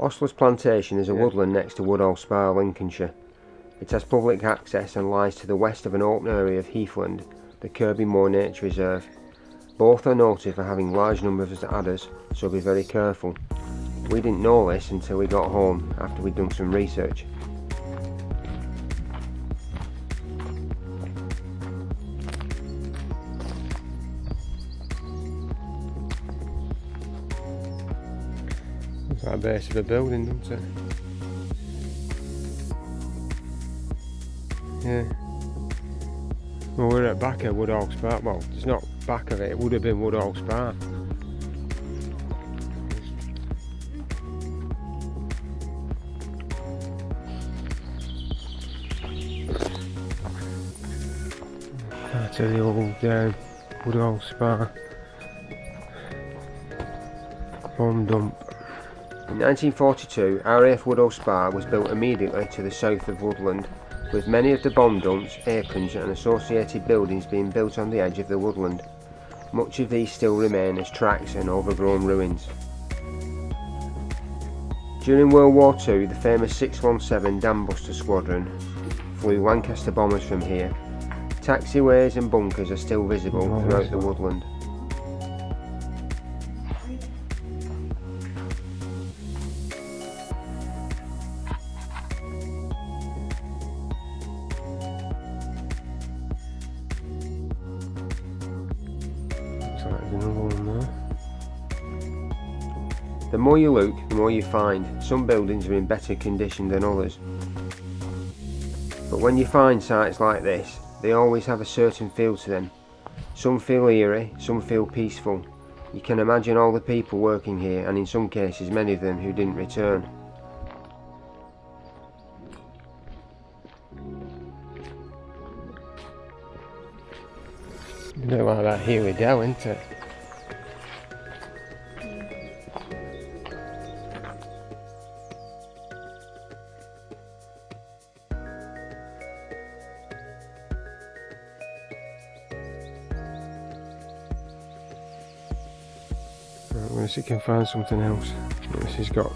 Osmos Plantation is a woodland next to Woodhall Spa, Lincolnshire. It has public access and lies to the west of an open area of heathland, the Kirby Moor Nature Reserve. Both are noted for having large numbers of adders, so be very careful. We didn't know this until we got home after we'd done some research. It's like the base of a building, doesn't it? Yeah. Well, we're at back of Woodhall Spa. Well, it's not back of it, it would have been Woodhall Spa. Part of the old Woodhall Spa bomb dump. In 1942, RAF Woodhall Spa was built immediately to the south of Woodland, with many of the bomb dumps, aprons and associated buildings being built on the edge of the woodland. Much of these still remain as tracks and overgrown ruins. During World War II, the famous 617 Dam Buster Squadron flew Lancaster bombers from here. Taxiways and bunkers are still visible throughout the woodland. The more you look, the more you find. Some buildings are in better condition than others. But when you find sites like this, they always have a certain feel to them. Some feel eerie, some feel peaceful. You can imagine all the people working here, and in some cases many of them who didn't return. A bit like that Healy Dell, isn't it? I'm going to see if I can find something else. This has got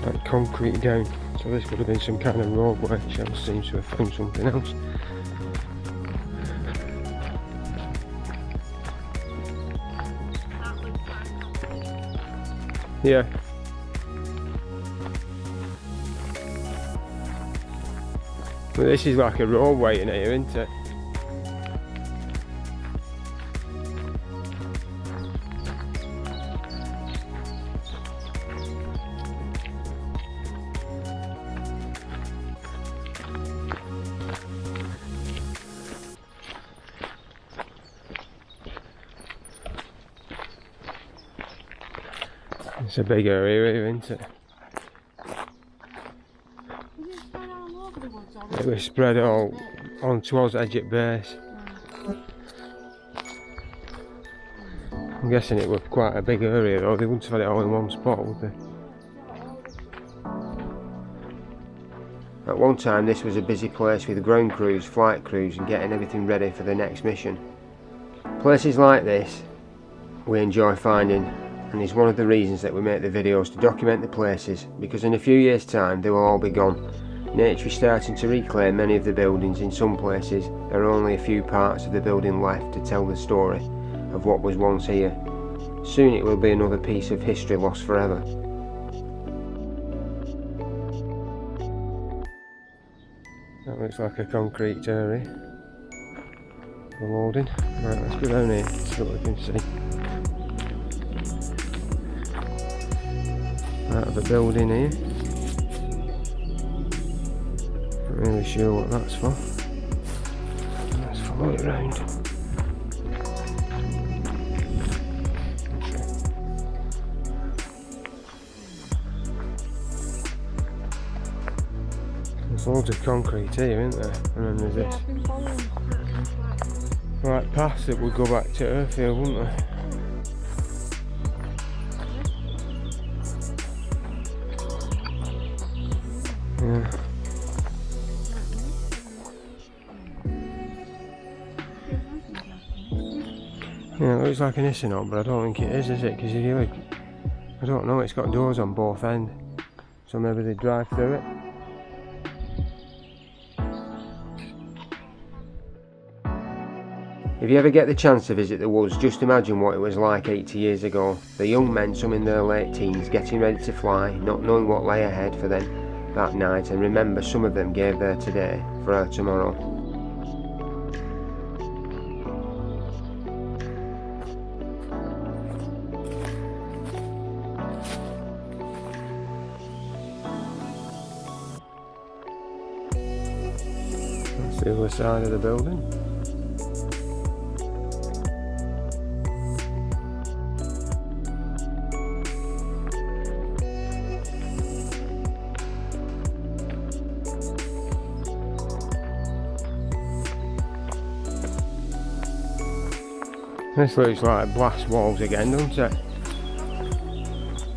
like concrete down, so this could have been some kind of roadway. Shell seems to have found something else. Yeah. But this is like a roadway in here, isn't it? It's a big area, isn't it? It was spread all on towards Edge at base. I'm guessing it was quite a big area though, they wouldn't have had it all in one spot, would they? At one time this was a busy place with ground crews, flight crews and getting everything ready for the next mission. Places like this we enjoy finding, and is one of the reasons that we make the videos, to document the places, because in a few years time they will all be gone. Nature is starting to reclaim many of the buildings. In some places there are only a few parts of the building left to tell the story of what was once here. Soon it will be another piece of history lost forever. That looks like a concrete area for loading. Right, let's go down here, see what we can see. Out of the building here. Not really sure what that's for. Let's follow it round. There's loads of concrete here, isn't there? And then there's this. Right, paths that would go back to Earthfield, wouldn't there? Yeah. Yeah, it looks like an Issinot, but I don't think it is it? Because if you look, I don't know, it's got doors on both ends. so maybe they drive through it. If you ever get the chance to visit the woods, just imagine what it was like 80 years ago. The young men, some in their late teens, getting ready to fly, not knowing what lay ahead for them that night, and remember, some of them gave their today for our tomorrow. That's the other side of the building. This looks like blast walls again, doesn't it?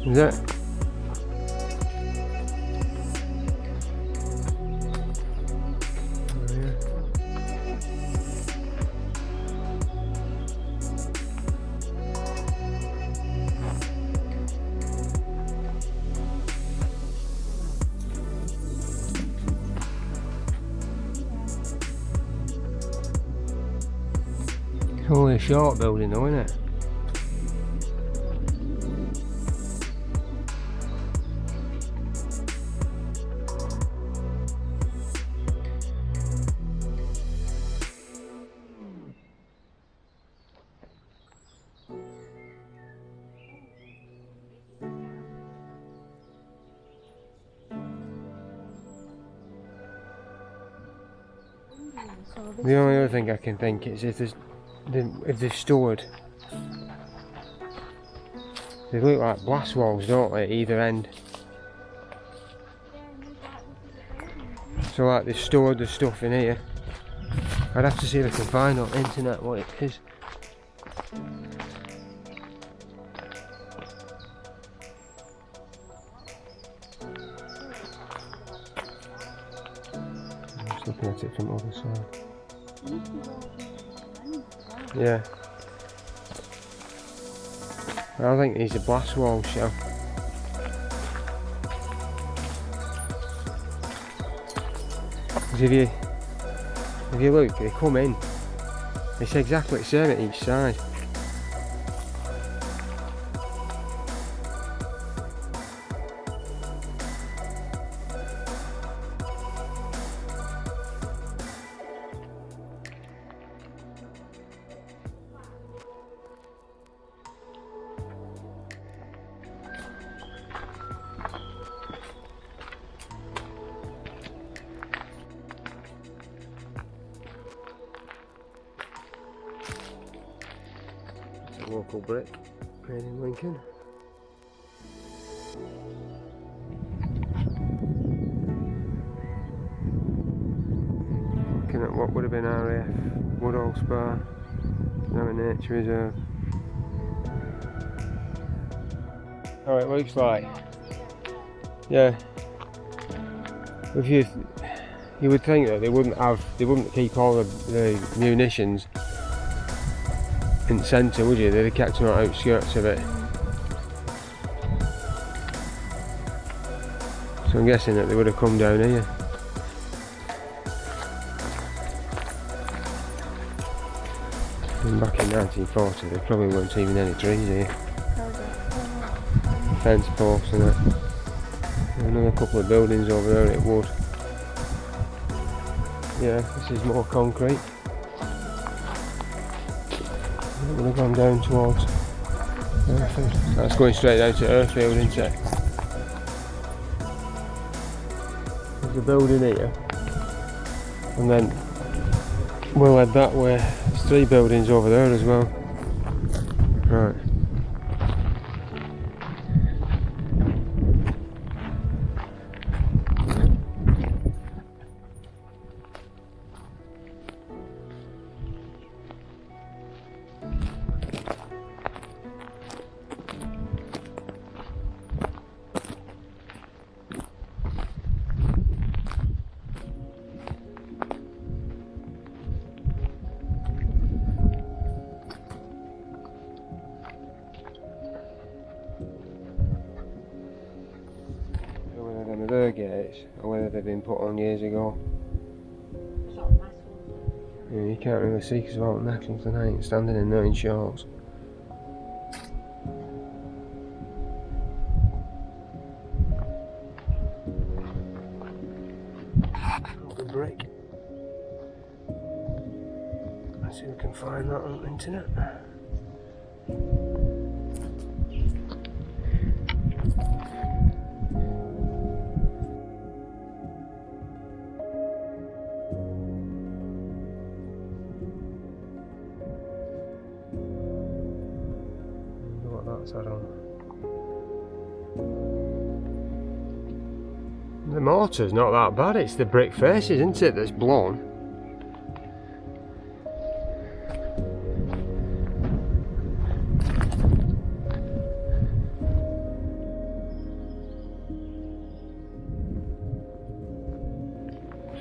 Is it? Oh, yeah. Only a short building though, isn't it? The only other thing I can think is if they're stored, they look like blast walls, don't they, at either end? So like they've stored the stuff in here. I'd have to see if I can find on the internet what it is. I'm just looking at it from the other side. Yeah. I think these are blast walls, so. Because if you look, they come in. It's exactly the same at each side. Local brick made in Lincoln. Looking at what would have been RAF Woodhall Spa, now a nature reserve. Oh, it looks like, yeah. If you would think that they wouldn't keep all the munitions in the centre, would you? They'd have kept them on the outskirts of it. So I'm guessing that they would have come down here. And back in 1940 there probably weren't even any trees here. Fence posts and that. Another couple of buildings over there at Wood. Yeah, this is more concrete. Would have gone down towards Earthfield. That's going straight down to Earthfield, isn't it? There's a building here, and then we'll head that way. There's 3 buildings over there as well. Right. or whether they've been put on years ago. Yeah, you can't really see because of all the metals and I ain't standing in there in shorts. The brick. Let's see if we can find that on the internet. That's that on. The mortar's not that bad, it's the brick faces, isn't it, that's blown.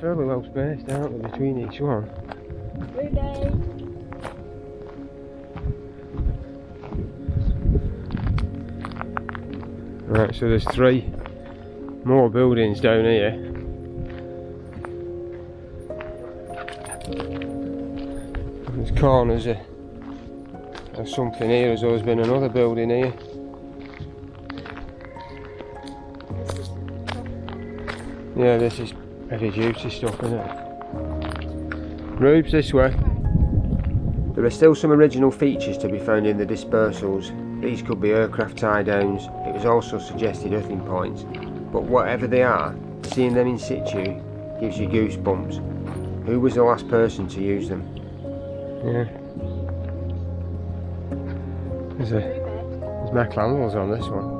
Fairly well spaced, aren't they, between each one? Right, so there's 3 more buildings down here. There's corners of something here, as though there's been another building here. Yeah, this is heavy duty stuff, isn't it? Rubes, this way. There are still some original features to be found in the dispersals. These could be aircraft tie-downs. It was also suggested earthing points, but whatever they are, seeing them in situ gives you goosebumps. Who was the last person to use them? Yeah. There's metal handles on this one.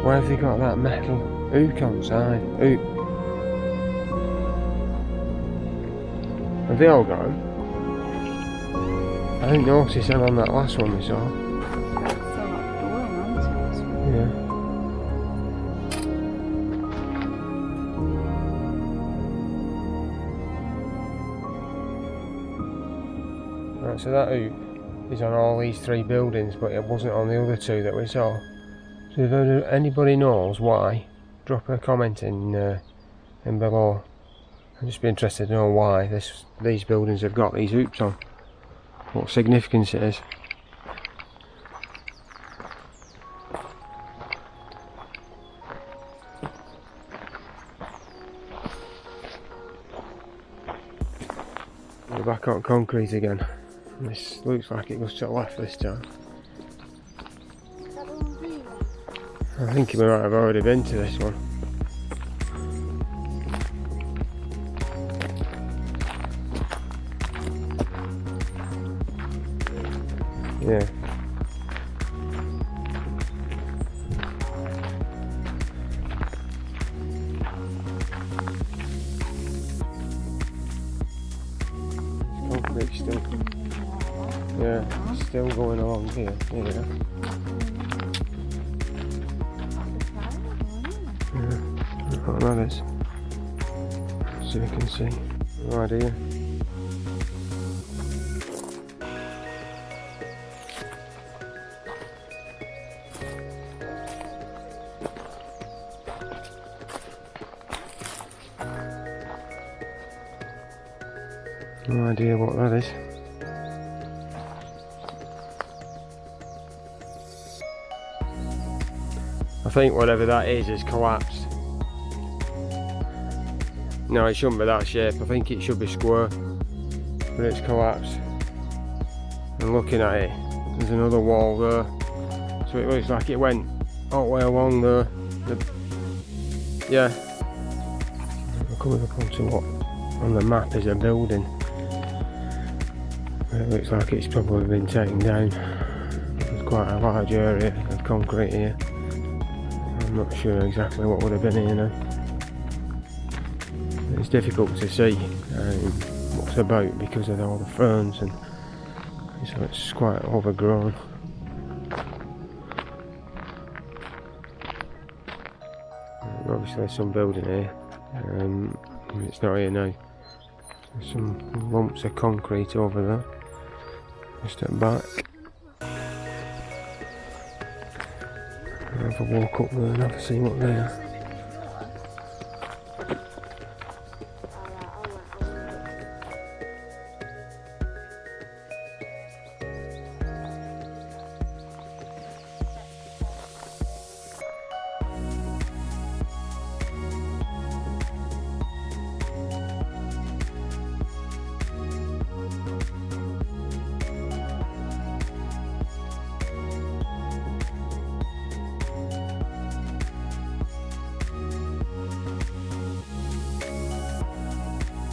Why have they got that metal hook on side? Hook. Have they all got them? I didn't notice them on that last one we saw. Yeah. Right, so that hook is on all these 3 buildings, but it wasn't on the other 2 that we saw. So if anybody knows why, drop a comment in below. I'd just be interested to know why these buildings have got these hoops on. What significance it is. We're back on concrete again. This looks like it goes to the left this time. I think we might have already been to this one. Yeah. Concrete still. Yeah, it's still going along here. Here we go. What that is, so you can see. No idea. No idea what that is. I think whatever that is collapsed. No, it shouldn't be that shape. I think it should be square, but it's collapsed. And looking at it, there's another wall there, so it looks like it went all the way along there. Yeah, we're coming up onto what on the map is a building. It looks like it's probably been taken down. There's quite a large area of concrete here. I'm not sure exactly what would have been here now. it's difficult to see what's about because of all the ferns, and so it's quite overgrown. Obviously there's some building here, it's not here now. There's some lumps of concrete over there, just at the back. I'll have a walk up there and have a see what they are.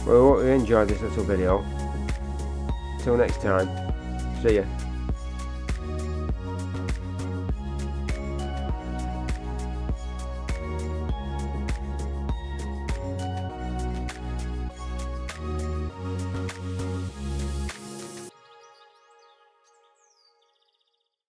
Well, I hope you enjoyed this little video. Till next time, see ya.